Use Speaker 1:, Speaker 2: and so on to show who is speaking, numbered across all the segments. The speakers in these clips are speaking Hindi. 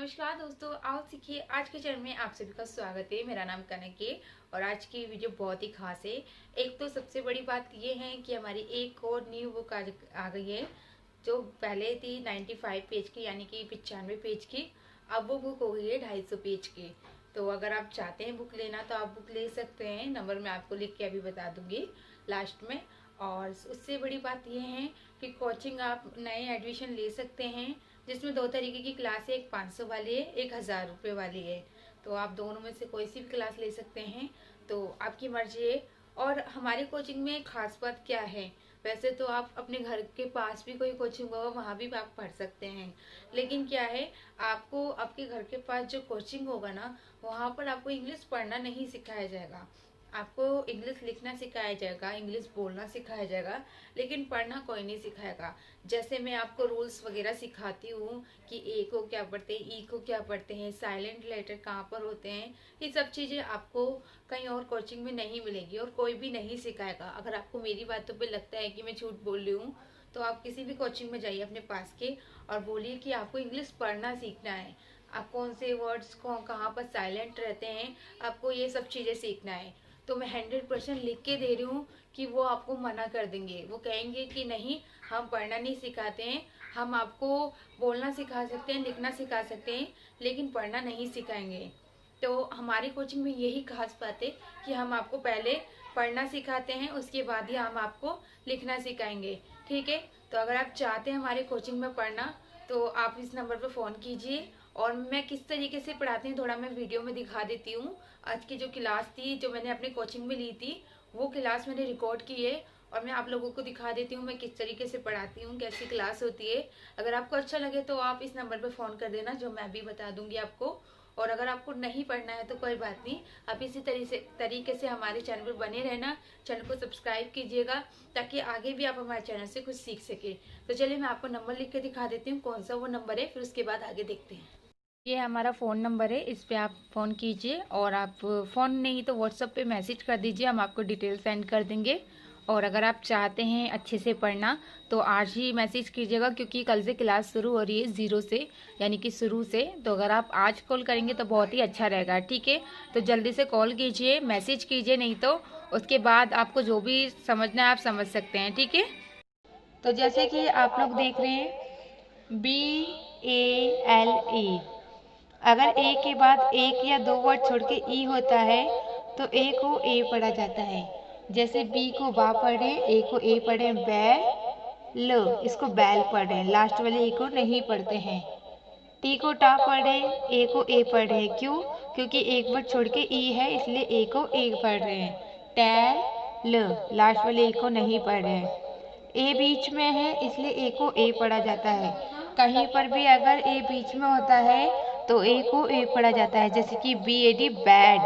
Speaker 1: नमस्कार दोस्तों, आओ सीखिए। आज के चैनल में आप सभी का स्वागत है। मेरा नाम कनक है और आज की वीडियो बहुत ही खास है। एक तो सबसे बड़ी बात ये है कि हमारी एक और न्यू बुक आ गई है, जो पहले थी 95 पेज की, यानी कि 95 पेज की। अब वो बुक हो गई है 250 पेज की। तो अगर आप चाहते हैं बुक लेना तो आप बुक ले सकते हैं। नंबर मैं आपको लिख के अभी बता दूंगी लास्ट में। और उससे बड़ी बात यह है कि कोचिंग आप नए एडमिशन ले सकते हैं, जिसमें दो तरीके की क्लास है, एक 500 वाली है, एक 1000 रुपये वाली है। तो आप दोनों में से कोई सी भी क्लास ले सकते हैं, तो आपकी मर्जी है। और हमारी कोचिंग में खास बात क्या है, वैसे तो आप अपने घर के पास भी कोई कोचिंग होगा, वहाँ भी आप पढ़ सकते हैं। लेकिन क्या है, आपको आपके घर के पास जो कोचिंग होगा ना, वहाँ पर आपको इंग्लिश पढ़ना नहीं सिखाया जाएगा। आपको इंग्लिश लिखना सिखाया जाएगा, इंग्लिश बोलना सिखाया जाएगा, लेकिन पढ़ना कोई नहीं सिखाएगा। जैसे मैं आपको रूल्स वगैरह सिखाती हूँ कि ए को क्या पढ़ते हैं, ई को क्या पढ़ते हैं, साइलेंट लेटर कहाँ पर होते हैं, ये सब चीज़ें आपको कहीं और कोचिंग में नहीं मिलेगी और कोई भी नहीं सिखाएगा। अगर आपको मेरी बातों पे लगता है कि मैं झूठ बोल रही हूँ, तो आप किसी भी कोचिंग में जाइए अपने पास के और बोलिए कि आपको इंग्लिश पढ़ना सीखना है। आप कौन से वर्ड्स को कहाँ पर साइलेंट रहते हैं, आपको ये सब चीज़ें सीखना है। तो मैं 100% लिख के दे रही हूँ कि वो आपको मना कर देंगे। वो कहेंगे कि नहीं, हम पढ़ना नहीं सिखाते हैं, हम आपको बोलना सिखा सकते हैं, लिखना सिखा सकते हैं, लेकिन पढ़ना नहीं सिखाएंगे। तो हमारी कोचिंग में यही खास बात है कि हम आपको पहले पढ़ना सिखाते हैं, उसके बाद ही हम आपको लिखना सिखाएंगे। ठीक है, तो अगर आप चाहते हैं हमारे कोचिंग में पढ़ना, तो आप इस नंबर पर फ़ोन कीजिए। और मैं किस तरीके से पढ़ाती हूँ थोड़ा मैं वीडियो में दिखा देती हूँ। आज की जो क्लास थी, जो मैंने अपने कोचिंग में ली थी, वो क्लास मैंने रिकॉर्ड की है और मैं आप लोगों को दिखा देती हूँ मैं किस तरीके से पढ़ाती हूँ, कैसी क्लास होती है। अगर आपको अच्छा लगे तो आप इस नंबर पर फ़ोन कर देना, जो मैं भी बता दूंगी आपको। और अगर आपको नहीं पढ़ना है तो कोई बात नहीं, आप इसी तरीके से हमारे चैनल पर बने रहना। चैनल को सब्सक्राइब कीजिएगा ताकि आगे भी आप हमारे चैनल से कुछ सीख सके। तो चलिए मैं आपको नंबर लिख के दिखा देती हूँ कौन सा वो नंबर है, फिर उसके बाद आगे देखते हैं। ये हमारा फ़ोन नंबर है, इस पे आप फ़ोन कीजिए और आप फ़ोन नहीं तो व्हाट्सएप पे मैसेज कर दीजिए, हम आपको डिटेल सेंड कर देंगे। और अगर आप चाहते हैं अच्छे से पढ़ना तो आज ही मैसेज कीजिएगा, क्योंकि कल से क्लास शुरू हो रही है 0 से, यानी कि शुरू से। तो अगर आप आज कॉल करेंगे तो बहुत ही अच्छा रहेगा। ठीक है, तो जल्दी से कॉल कीजिए, मैसेज कीजिए, नहीं तो उसके बाद आपको जो भी समझना है आप समझ सकते हैं। ठीक है, तो जैसे कि आप लोग देख रहे हैं BALE, अगर ए के बाद एक या दो वर्ड छोड़ के ई होता है तो ए को ए पढ़ा जाता है। जैसे बी को बा पढ़े, ए को ए पढ़े, बैल, इसको बैल पढ़े, लास्ट वाले ए को नहीं पढ़ते हैं। टी को टा पढ़े, ए को ए पढ़े, क्यों? क्योंकि एक वर्ड छोड़ के ई है, इसलिए ए को ए पढ़ रहे हैं। टैल, लास्ट वाले ए को नहीं पढ़ रहे हैं। ए बीच में है, इसलिए ए को ए पढ़ा जाता है। कहीं पर भी अगर ए बीच में होता है तो ए को ए पढ़ा जाता है। जैसे कि BAD, बैड,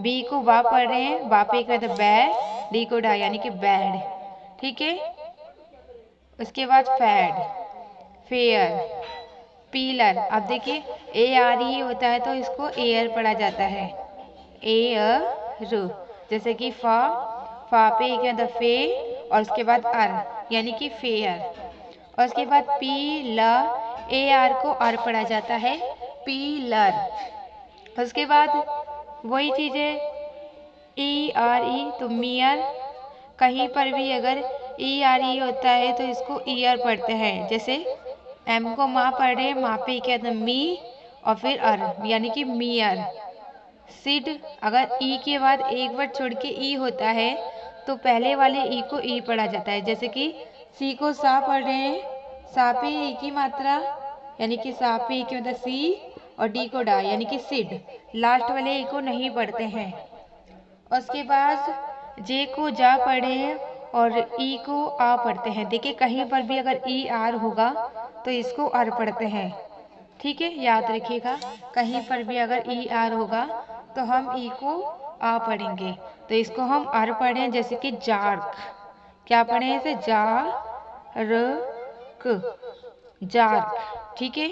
Speaker 1: बी को बा पढ़ रहे हैं, बा पे कहते बैड, डी को डा यानी कि बैड। ठीक है, उसके बाद फैड, फेयर, पीलर। अब देखिए ARE होता है तो इसको एयर पढ़ा जाता है, एयर। जैसे कि फा पे क्या था फे, और उसके बाद अर यानी कि फेयर। और उसके बाद AR को अर पढ़ा जाता है, पीलर। उसके बाद वही चीज़ें ERE तो मियर। कहीं पर भी अगर ERE होता है तो इसको ईयर पढ़ते हैं। जैसे एम को माँ पढ़ रहे हैं, माँ पे क्या था मी, और फिर अर यानी कि मियर। सिड, अगर ई के बाद एक वर्ड छोड़ के ई होता है तो पहले वाले ई को ई पढ़ा जाता है। जैसे कि सी को सा पढ़ रहे हैं, सा पे ई की मात्रा यानी कि सा पे ई की मतलब सी, और डी को डा यानी कि सिड, लास्ट वाले ई को नहीं पढ़ते हैं। उसके बाद जे को जा पढ़े हैं और ई को आ पढ़ते हैं। देखिए कहीं पर भी अगर ई आर होगा तो इसको अर पढ़ते हैं। ठीक है, याद रखिएगा, कहीं पर भी अगर ई आर होगा तो हम ई को आ पढ़ेंगे, तो इसको हम अर पढ़ें। जैसे कि जार्क, क्या पढ़े इसे, जार्क। ठीक है,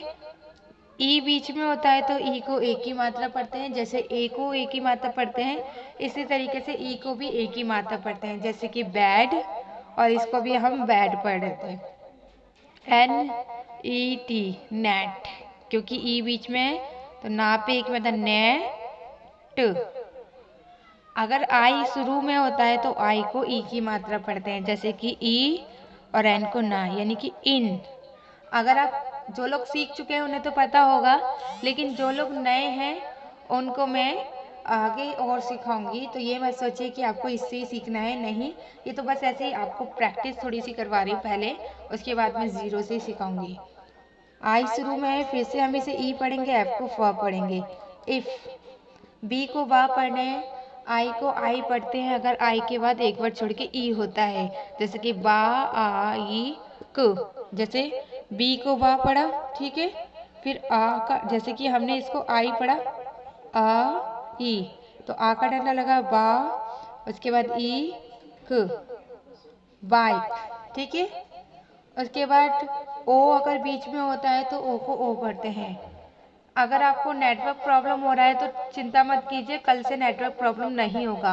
Speaker 1: ई बीच में होता है तो ई को एक ही मात्रा पढ़ते हैं। जैसे ए को एक ही मात्रा पढ़ते हैं, इसी तरीके से ई को भी एक ही मात्रा पढ़ते हैं। जैसे कि बैड, और इसको भी हम बैड पढ़ देते हैं, NET, नेट। क्योंकि ई बीच में है, तो ना पे एक मतलब नेट। अगर आई शुरू में होता है तो आई को ई की मात्रा पढ़ते हैं, जैसे कि ई और एन को ना, यानी कि इन। अगर आप जो लोग सीख चुके हैं उन्हें तो पता होगा, लेकिन जो लोग नए हैं उनको मैं आगे और सिखाऊंगी। तो ये मत सोचिए कि आपको इससे ही सीखना है, नहीं, ये तो बस ऐसे ही आपको प्रैक्टिस थोड़ी सी करवा रही हूँ पहले, उसके बाद मैं ज़ीरो से सिखाऊंगी। आई शुरू में है, फिर से हम इसे ई पढ़ेंगे, एफ को फ पढ़ेंगे, इफ, बी को बा पढ़ने हैं, आई को आई पढ़ते हैं अगर आई के बाद एक वर्ड छोड़ के ई होता है, जैसे कि बा आ ई क, जैसे बी को बा पढ़ा, ठीक है। फिर आ का, जैसे कि हमने इसको आई पढ़ा, आ ई, तो आ का डंडा लगा बा, उसके बाद ई क, बाइक, ठीक है। उसके बाद ओ अगर बीच में होता है तो ओ को ओ पढ़ते हैं। अगर आपको नेटवर्क प्रॉब्लम हो रहा है तो चिंता मत कीजिए, कल से नेटवर्क प्रॉब्लम नहीं होगा।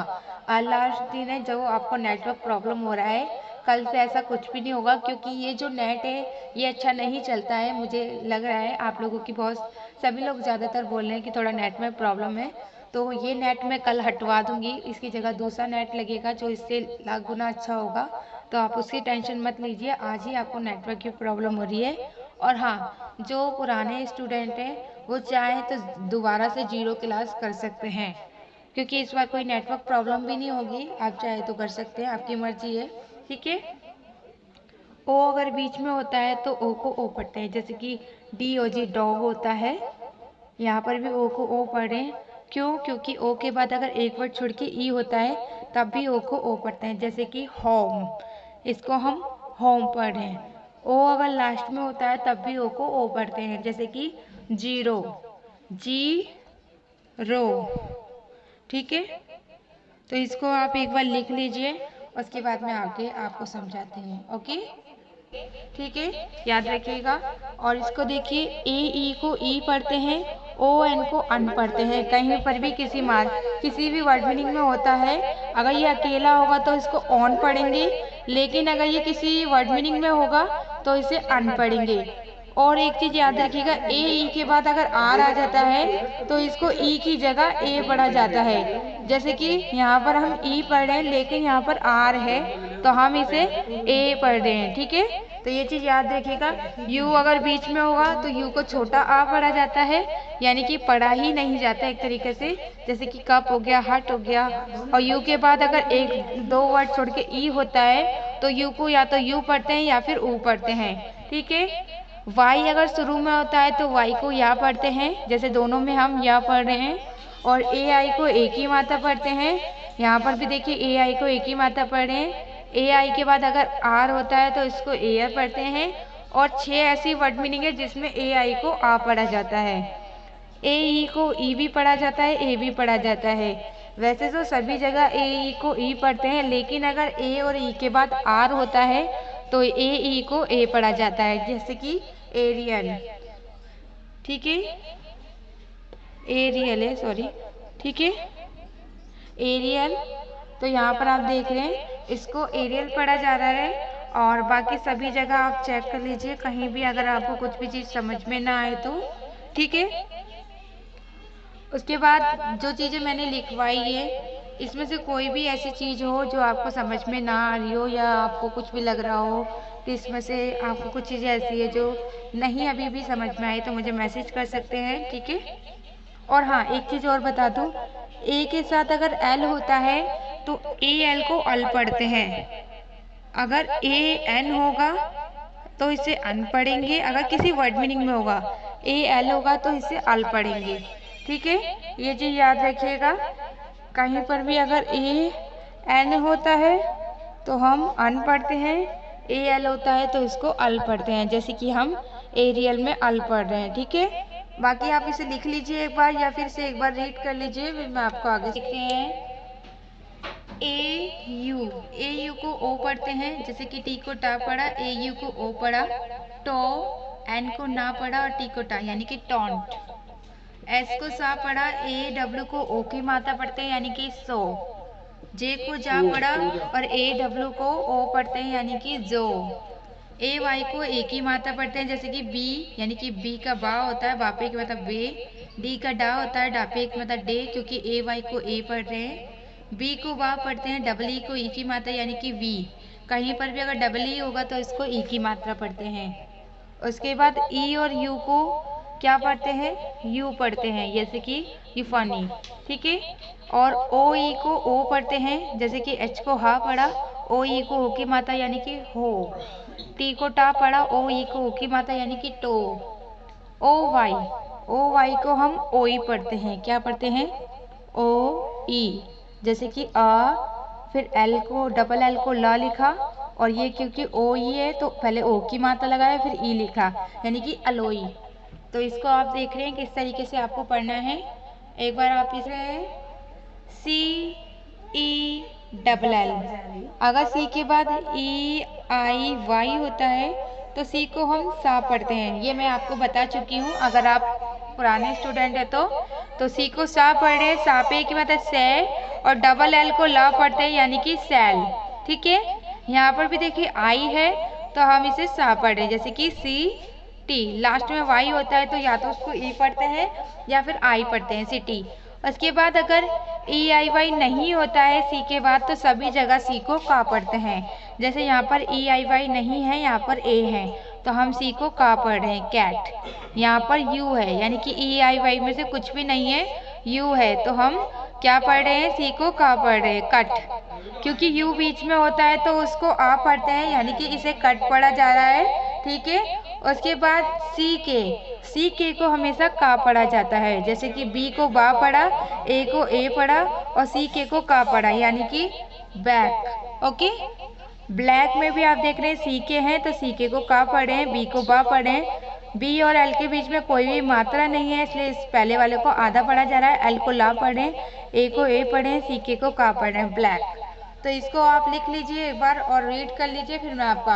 Speaker 1: आज लास्ट दिन है जो आपको नेटवर्क प्रॉब्लम हो रहा है, कल से ऐसा कुछ भी नहीं होगा, क्योंकि ये जो नेट है ये अच्छा नहीं चलता है। मुझे लग रहा है आप लोगों की बहुत, सभी लोग ज़्यादातर बोल रहे हैं कि थोड़ा नेट में प्रॉब्लम है, तो ये नेट मैं कल हटवा दूंगी, इसकी जगह दूसरा नेट लगेगा जो इससे लाख गुना अच्छा होगा, तो आप उसकी टेंशन मत लीजिए। आज ही आपको नेटवर्क की प्रॉब्लम हो रही है। और हाँ, जो पुराने स्टूडेंट हैं वो चाहे तो दोबारा से जीरो क्लास कर सकते हैं, क्योंकि इस बार कोई नेटवर्क प्रॉब्लम भी नहीं होगी, आप चाहे तो कर सकते हैं, आपकी मर्जी है, ठीक है। ओ अगर बीच में होता है तो ओ को ओ पढ़ते हैं, जैसे कि डी ओ जी डॉग होता है, यहाँ पर भी ओ को ओ पढ़ें। क्यों? क्योंकि ओ के बाद अगर एक वर्ड छोड़ के ई होता है तब भी ओ को ओ पढ़ते हैं, जैसे कि होम, इसको हम होम पढ़ रहे हैं। ओ अगर लास्ट में होता है तब भी ओ को ओ पढ़ते हैं, जैसे कि जीरो, जी रो, ठीक है। तो इसको आप एक बार लिख लीजिए, उसके बाद में आगे आपको समझाते हैं, ओके, ठीक है, याद रखिएगा। और इसको देखिए, ए ई को ई पढ़ते हैं, ओ एन को अन पढ़ते हैं। कहीं पर भी किसी भी वर्ड मीनिंग में होता है, अगर ये अकेला होगा तो इसको ऑन पढ़ेंगे, लेकिन अगर ये किसी वर्ड मीनिंग में होगा तो इसे अन पढ़ेंगे। और एक चीज याद रखिएगा, ए ई के बाद अगर आर आ जाता है तो इसको ई की जगह ए पढ़ा जाता है, जैसे कि यहाँ पर हम ई पढ़ रहे हैं लेकिन यहाँ पर आर है तो हम इसे ए पढ़ रहे हैं, ठीक है। तो ये चीज याद रखिएगा। यू अगर बीच में होगा तो यू को छोटा आ पढ़ा जाता है, यानी कि पढ़ा ही नहीं जाता एक तरीके से, जैसे कि कप हो गया, हट हो गया। और यू के बाद अगर एक दो वर्ड छोड़ के ई होता है तो यू को या तो यू पढ़ते हैं या फिर ऊ पढ़ते हैं, ठीक है। वाई अगर शुरू में होता है तो वाई को या पढ़ते हैं, जैसे दोनों में हम या पढ़ रहे हैं। और ए आई को एक ही मात्रा पढ़ते हैं, यहाँ पर भी देखिए ए आई को एक ही मात्रा पढ़ रहे हैं। ए आई के बाद अगर आर होता है तो इसको एयर पढ़ते हैं। और 6 ऐसी वर्ड मीनिंग है जिसमें ए आई को आ पढ़ा जाता है, ए ई को ई भी पढ़ा जाता है, ए भी पढ़ा जाता है। वैसे तो सभी जगह ए ई को ई पढ़ते हैं, लेकिन अगर ए और ई के बाद आर होता है तो ए ई को ए पढ़ा जाता है, जैसे कि एरियल, ठीक है, एरियल है, सॉरी, ठीक है, एरियल। तो यहाँ पर आप देख रहे हैं इसको एरियल पढ़ा जा रहा है। और बाकी सभी जगह आप चेक कर लीजिए, कहीं भी अगर आपको कुछ भी चीज़ समझ में ना आए तो, ठीक है। उसके बाद जो चीज़ें मैंने लिखवाई है इसमें से कोई भी ऐसी चीज़ हो जो आपको समझ में ना आ रही हो, या आपको कुछ भी लग रहा हो कि इसमें से आपको कुछ चीज़ें ऐसी है जो नहीं अभी भी समझ में आई, तो मुझे मैसेज कर सकते हैं, ठीक है। और हाँ, एक चीज़ और बता दूँ, ए के साथ अगर एल होता है तो ए एल को अल पढ़ते हैं। अगर ए एन होगा तो इसे अन पढ़ेंगे, अगर किसी वर्ड मीनिंग में होगा। ए एल होगा तो इसे अल पढ़ेंगे, ठीक है। ये चीज़ याद रखिएगा, कहीं पर भी अगर ए एन होता है तो हम अन पढ़ते हैं, ए एल होता है तो इसको अल पढ़ते हैं, जैसे कि हम एरियल में अल पढ़ रहे हैं, ठीक है। बाकी आप इसे लिख लीजिए एक बार, या फिर से एक बार रीड कर लीजिए, फिर मैं आपको आगे सीखते हैं। ए यू को ओ पढ़ते हैं, जैसे कि टी को टा पढ़ा, ए यू को ओ पढ़ा, टो, एन को ना पढ़ा और टी को टा, यानी कि टॉन्ट। एस को सा पढ़ा, ए डब्ल्यू को ओ की मात्रा पढ़ते हैं, यानी कि सो। जे को जा पढ़ा और ए डब्ल्यू को ओ पढ़ते हैं, यानी कि जो। ए वाई को ए की मात्रा पढ़ते हैं, जैसे कि बी यानी कि बी का बा होता है, बापे की मतलब वे। डी का डा होता है, डापे की मतलब डे, क्योंकि ए वाई को ए पढ़ रहे हैं। बी को बा पढ़ते हैं, डबल ई को ई की मात्रा यानी कि वी। कहीं पर भी अगर डबल ई होगा तो इसको ई की मात्रा पढ़ते हैं। उसके बाद ई और यू को क्या पढ़ते हैं, यू पढ़ते हैं, जैसे कि यूफानी, ठीक है। और ओ ई को ओ पढ़ते हैं, जैसे कि एच को हा पढ़ा, ओ ई को ओ की मात्रा यानी कि हो। टी को टा पढ़ा, ओ ई को ओ की मात्रा यानी कि टो। ओ वाई को हम ओ ई पढ़ते हैं, क्या पढ़ते हैं, ओ ई, जैसे कि आ, फिर एल को डबल एल को ला लिखा, और ये क्योंकि ओ ई है तो पहले ओ की मात्रा लगाया फिर ई लिखा, यानी कि अलोई। तो इसको आप देख रहे हैं किस तरीके से आपको पढ़ना है। एक बार आप इसे सी ई डबल एल, अगर सी के बाद ई आई वाई होता है तो सी को हम सा पढ़ते हैं, ये मैं आपको बता चुकी हूँ। अगर आप पुराने स्टूडेंट है तो सी को सा पढ़ रहे हैं, सा पे की मतलब से, और डबल एल को ला पढ़ते हैं यानी कि सैल, ठीक है। यहाँ पर भी देखिए आई है तो हम इसे सा पढ़ रहे हैं, जैसे कि सी टी। लास्ट में वाई होता है तो या तो उसको ई पढ़ते हैं या फिर आई पढ़ते हैं, सिटी। उसके बाद अगर ई आई वाई नहीं होता है सी के बाद तो सभी जगह सी को का पढ़ते हैं। जैसे यहाँ पर ई आई वाई नहीं है, यहाँ पर ए है तो हम सी को का पढ़ रहे हैं, कैट। यहाँ पर यू है यानी कि ई आई वाई में से कुछ भी नहीं है, यू है तो हम क्या पढ़ रहे हैं, सी को का पढ़ रहे हैं, कट। क्योंकि यू बीच में होता है तो उसको आ पढ़ते हैं, यानी कि इसे कट पढ़ा जा रहा है, ठीक है। उसके बाद सी के को हमेशा का पढ़ा जाता है, जैसे कि बी को बा पढ़ा, ए को ए पढ़ा, और सी के को का पढ़ा, यानी कि बैक, ओके। ब्लैक में भी आप देख रहे हैं सी के हैं तो सी के को का पढ़े हैं, बी को बा पढ़े हैं। बी और एल के बीच में कोई भी मात्रा नहीं है, इसलिए इस पहले वाले को आधा पढ़ा जा रहा है, एल को ला पढ़े, ए को ए पढ़े, सी के को का पढ़े, ब्लैक। तो इसको आप लिख लीजिए एक बार और रीड कर लीजिए, फिर मैं आपको